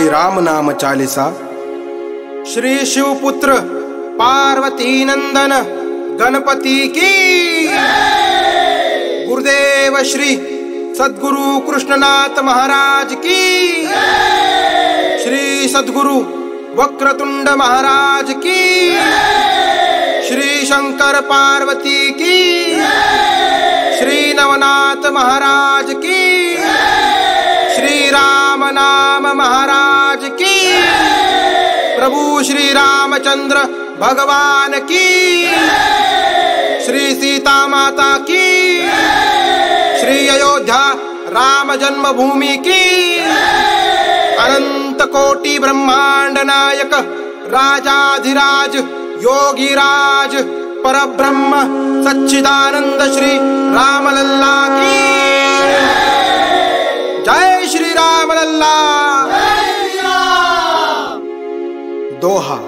श्री राम नाम चालीसा। श्री शिवपुत्र पार्वती नंदन गणपति की गुरुदेव श्री सद्गुरु कृष्णनाथ महाराज की, श्री सद्गुरु वक्रतुंड महाराज की, श्री शंकर पार्वती की, श्री नवनाथ महाराज की, श्री राम नाम महाराज की, प्रभु श्री रामचंद्र भगवान की, श्री सीता माता की, श्री अयोध्या राम जन्मभूमि की, अनंत कोटि ब्रह्मांड नायक राजाधिराज योगीराज परब्रह्म सच्चिदानंद श्री रामलल्ला की जय। श्री रामलल्ला। दोहा।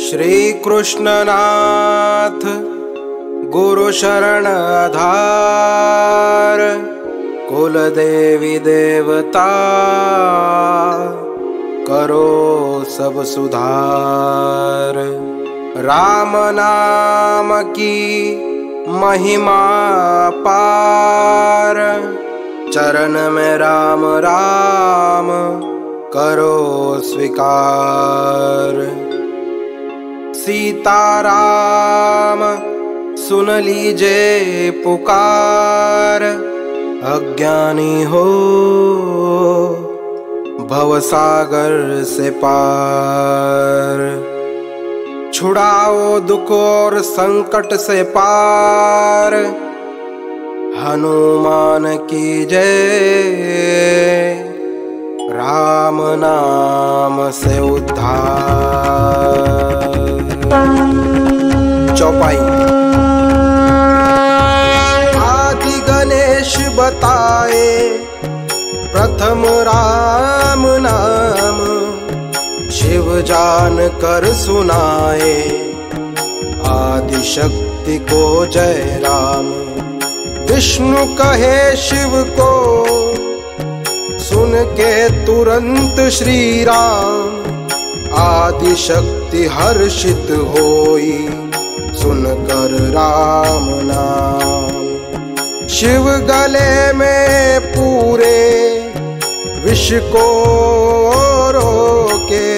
श्री कृष्णनाथ गुरु शरण आधार, कुल देवी देवता करो सब सुधार। राम नाम की महिमा पार, चरण में राम राम करो स्वीकार। सीताराम सुन लीजिए पुकार, अज्ञानी हो भवसागर से पार। छुड़ाओ दुख और संकट से पार, हनुमान की जय। राम नाम से उद्धार। चौपाई। आदि गणेश बताए प्रथम राम नाम, शिव जान कर सुनाए आदि शक्ति को जय राम। विष्णु कहे शिव को सुन के तुरंत श्री राम, आदि शक्ति हर्षित होई सुनकर राम नाम। शिव गले में पूरे विष को रोके,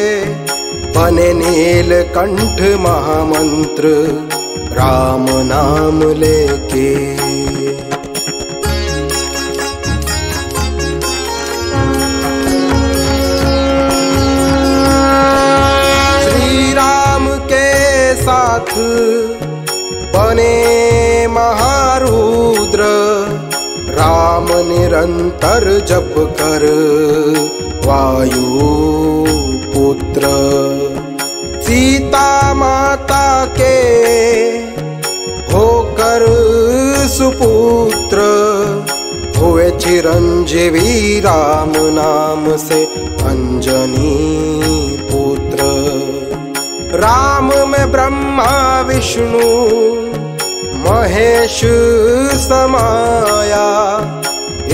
बने नीलकंठ महामंत्र राम नाम लेके। श्री राम के साथ बने महारुद्र, राम निरंतर जप कर वायु पुत्र। सीता माता के होकर सुपुत्र, हुए चिरंजीवी राम नाम से अंजनी पुत्र। राम में ब्रह्मा विष्णु महेश समाया,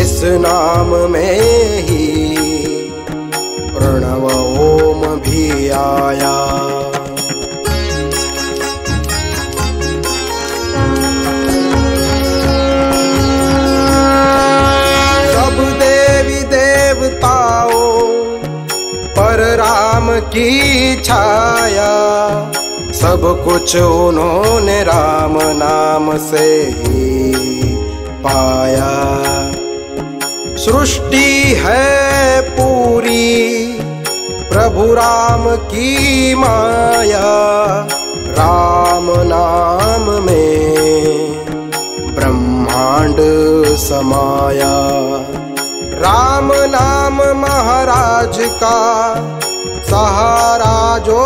इस नाम में ही प्रणव ओम भी आया। सब देवी देवताओं पर राम की छाया, सब कुछ उन्होंने राम नाम से ही पाया। सृष्टि है पूरी प्रभु राम की माया, राम नाम में ब्रह्मांड समाया। राम नाम महाराज का सहारा जो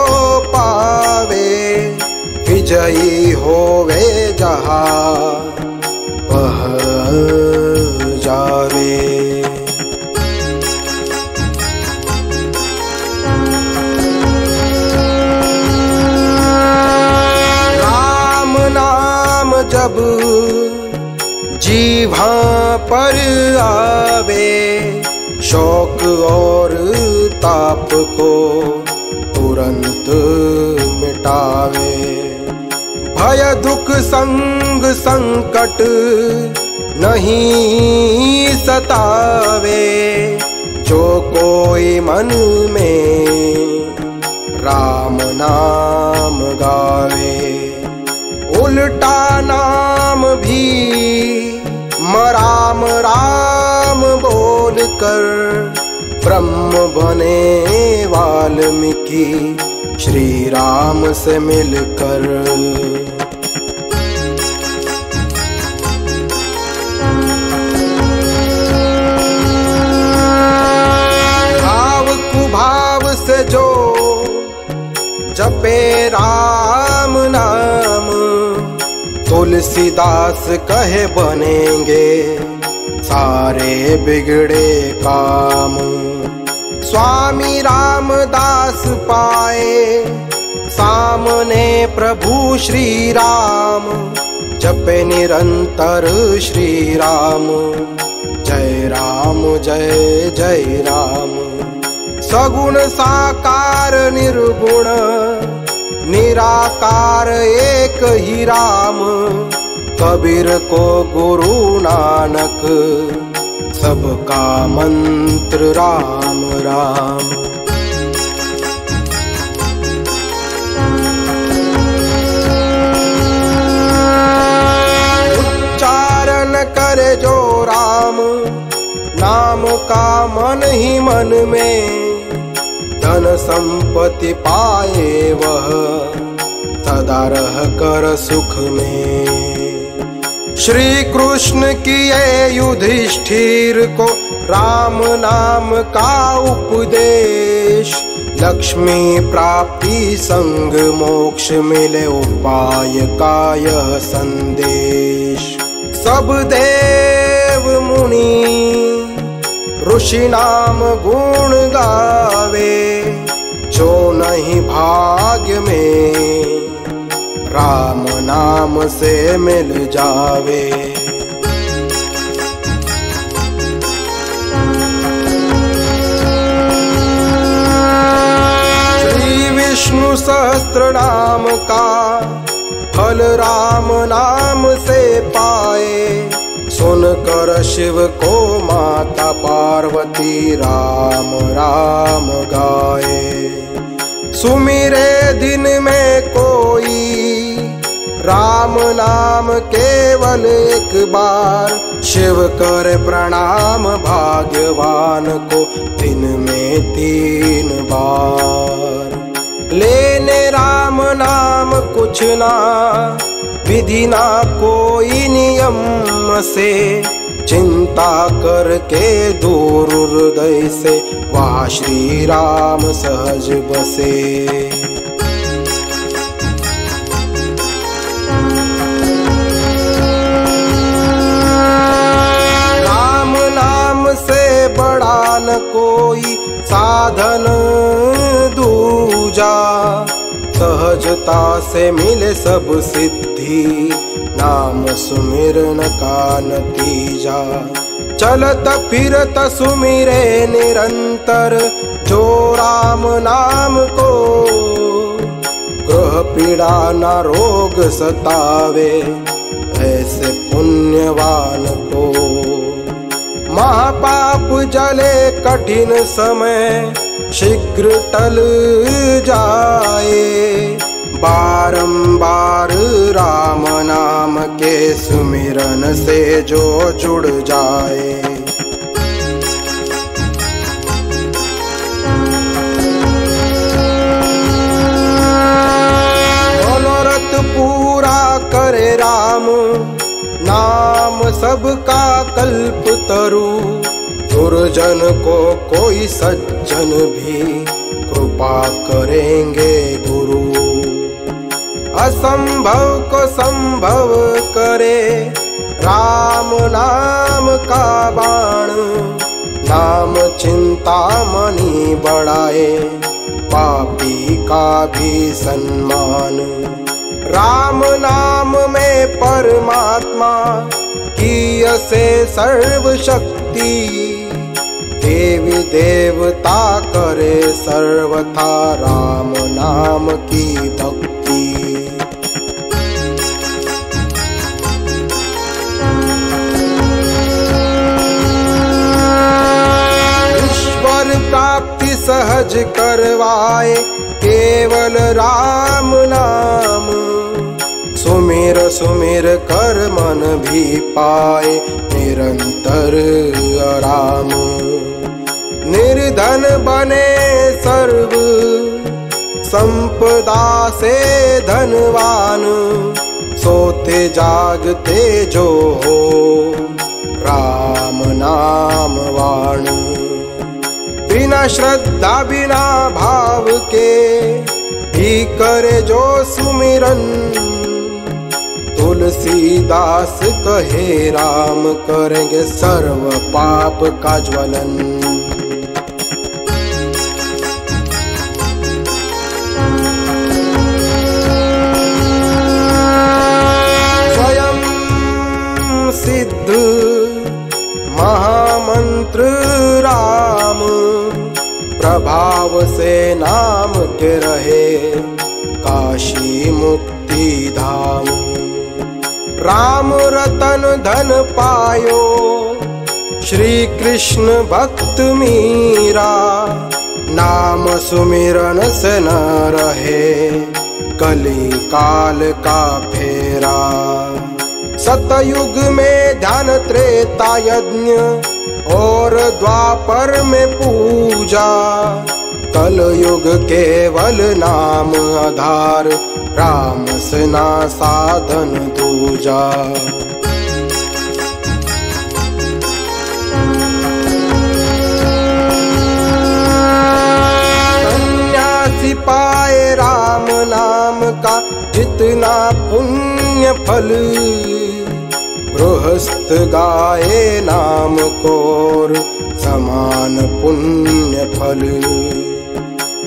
पावे, विजयी होवे जहाँ वह जावे। राम नाम जब जीभा पर आवे, शौक और ताप को तुरंत मिटावे। भय दुख संग संकट नहीं सतावे, जो कोई मन में राम नाम गावे। उल्टा नाम भी राम राम बोल कर ब्रह्म बने वाल्मीकि श्री राम से मिलकर। भाव कुभाव से जो जपे राम नाम, तुलसीदास कहे बनेंगे सारे बिगड़े काम। स्वामी रामदास पाए सामने प्रभु श्री राम, जपे निरंतर श्री राम। जय राम जय जय राम। सगुण साकार निर्गुण निराकार एक ही राम, कबीर को गुरु नानक सबका मंत्र राम राम। उच्चारण करे जो राम नाम का मन ही मन में, धन संपत्ति पाए वह सदा रह कर सुख में। श्री कृष्ण किए युधिष्ठिर को राम नाम का उपदेश, लक्ष्मी प्राप्ति संग मोक्ष मिले उपाय का यह संदेश। सब देव मुनि ऋषि नाम गुण गावे, जो नहीं भाग्य में राम नाम से मिल जावे। श्री विष्णु सहस्त्र नाम का फल राम नाम से पाए, सुनकर शिव को माता पार्वती राम राम गाए। सुमिरे दिन में कोई राम नाम केवल एक बार, शिव कर प्रणाम भाग्यवान को दिन में 3 बार। लेने राम नाम कुछ ना विधि ना कोई नियम से, चिंता करके दूर हृदय से वहाँ श्री राम सहज बसे। राम नाम से बड़ा न कोई साधन दूजा, सहजता से मिले सब सिद्धि नाम सुमिरन का नतीजा। चलत फिरत सुमिरे निरंतर जो राम नाम को, ग्रह पीड़ा न रोग सतावे ऐसे पुण्यवान को। महापाप जले कठिन समय शीघ्र टल जाए, बारंबार राम नाम के सुमिरन से जो जुड़ जाए। मनोरथ पूरा करे राम नाम सबका कल्प तरु, दुर्जन को कोई सज्जन भी कृपा करेंगे गुरु। असंभव को संभव करे राम नाम का बाण, नाम चिंतामणि बढ़ाए पापी का भी सम्मान। राम नाम में परमात्मा की असे सर्व शक्ति, देवी देवता करे सर्वथा राम नाम की भक्ति। ईश्वर प्राप्ति सहज करवाए केवल राम नाम। सुमिर सुमिर कर मन भी पाए निरंतर आराम। निर्धन बने सर्व संपदा से धनवान। सोते जागते जो हो राम नाम वाण। बिना श्रद्धा बिना भाव के भी करे जो सुमिरन। तुलसीदास कहे राम करेंगे सर्व पाप का ज्वलन। स्वयं सिद्ध महामंत्र राम। प्रभाव से नाम के रहे काशी मुक्ति धाम। राम रतन धन पायो श्री कृष्ण भक्त मीरा। नाम सुमिरन से न रहे कली काल का फेरा। सतयुग में ध्यान त्रेता यज्ञ और द्वापर में पूजा। कलयुग केवल नाम आधार राम सेना साधन दूजा। सन्यासी पाए राम नाम का जितना पुण्य फल। गृहस्थ गाए नाम कोर समान पुण्य फल।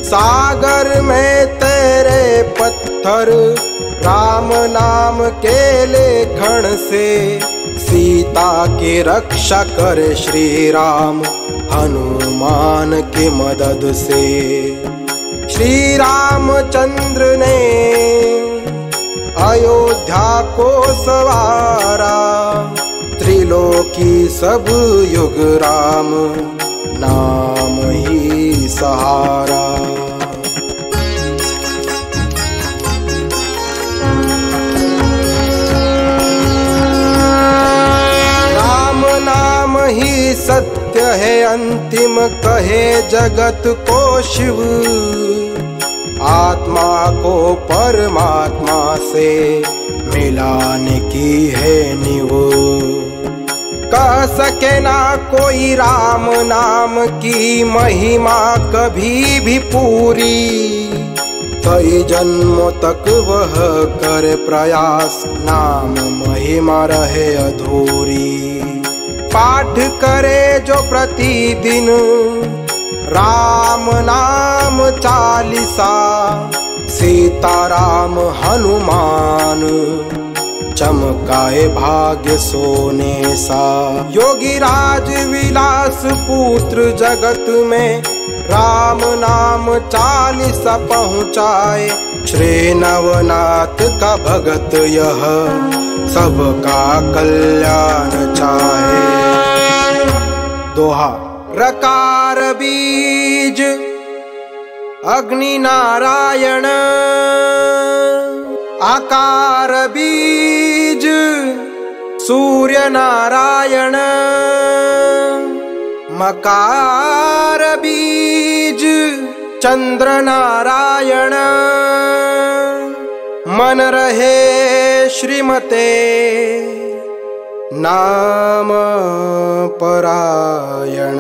सागर में तेरे पत्थर राम नाम के लेखन से। सीता की रक्षा करे श्री राम हनुमान की मदद से। श्री रामचंद्र ने अयोध्या को सवारा। त्रिलोकी सब युग राम नाम ही सहारा। राम नाम ही सत्य है अंतिम कहे जगत को शिव। आत्मा को परमात्मा से मिलाने की है नीव। कह सके ना कोई राम नाम की महिमा कभी भी पूरी। कई जन्मों तक वह करे प्रयास नाम महिमा रहे अधूरी। पाठ करे जो प्रतिदिन राम नाम चालीसा। सीताराम हनुमान चमकाए भाग्य सोने सा। योगी राज विलास पुत्र जगत में राम नाम चालीसा पहुँचाए। श्री नवनाथ का भगत यह सबका कल्याण चाहे। दोहा। रकार बीज अग्नि नारायण। आकार बीज सूर्य नारायण। मकार बीज चंद्र नारायण। मन रहे श्रीमते नाम परायण।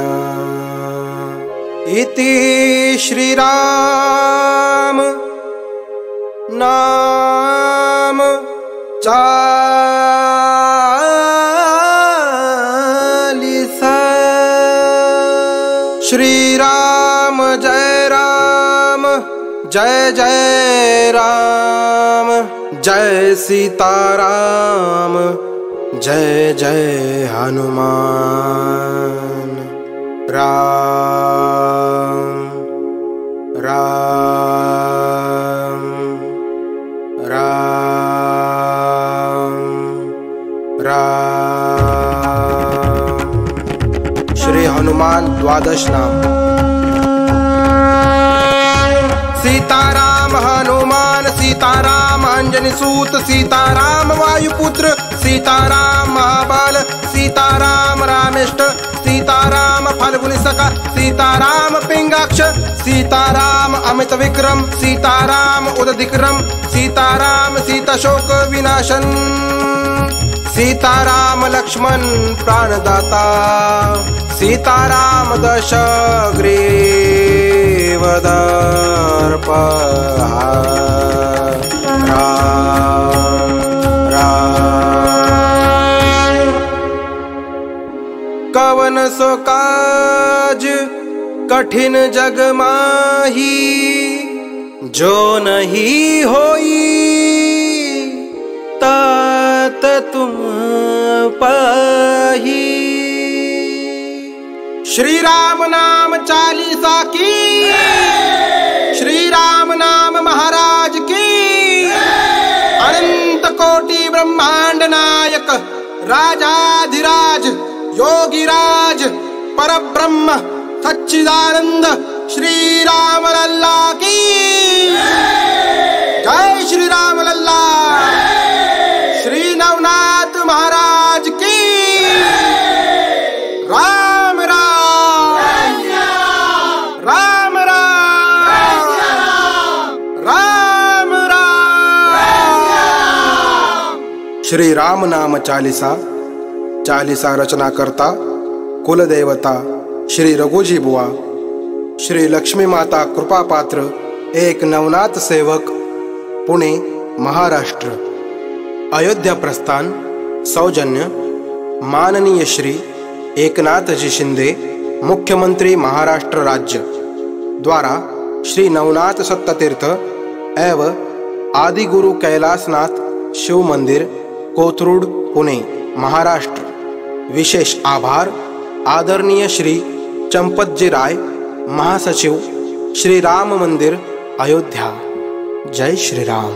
इति श्री राम नाम चालीसा। श्री राम जय राम जय जय राम। जय सीताराम जय जय हनुमान। राम राम राम राम। श्री हनुमान द्वादश नाम। सीताराम हनुमान सीताराम अंजनी सूत सीताराम वायुपुत्र सीताराम महाबल सीताराम रामेष्ट सीताराम फाल्गुनी सखा सीताराम पिंगाक्ष सीताराम अमित विक्रम सीताराम उदधिक्रम सीताराम सीताशोक विनाशन सीताराम लक्ष्मण प्राणदाता सीताराम दशग्रीवदर्पहार। राम राम। कवन सो काज कठिन जग माही जो नहीं होई तात तुम पाही। श्री राम नाम चालीसा की श्री राम नाम महाराज की। अनंत कोटि ब्रह्मांड नायक राजाधिराज योगिराज परब्रह्म सच्चिदानंद श्री राम लल्ला की जय। श्री राम लल्ला। श्री नवनाथ महाराज की। राम राम राम राम राम राम। श्री राम नाम चालीसा। चालीसा रचना करता कुलदेवता श्री रघुजी बुआ श्री लक्ष्मी माता कृपा पात्र एक नवनाथ सेवक पुणे महाराष्ट्र। अयोध्या प्रस्थान सौजन्य माननीय श्री एकनाथजी शिंदे मुख्यमंत्री महाराष्ट्र राज्य द्वारा श्री नवनाथ सत्ततीर्थ एवं आदि गुरु कैलासनाथ शिव मंदिर कोथरूड पुणे महाराष्ट्र। विशेष आभार आदरणीय श्री चंपतजी राय महासचिव श्री राम मंदिर अयोध्या। जय श्री राम।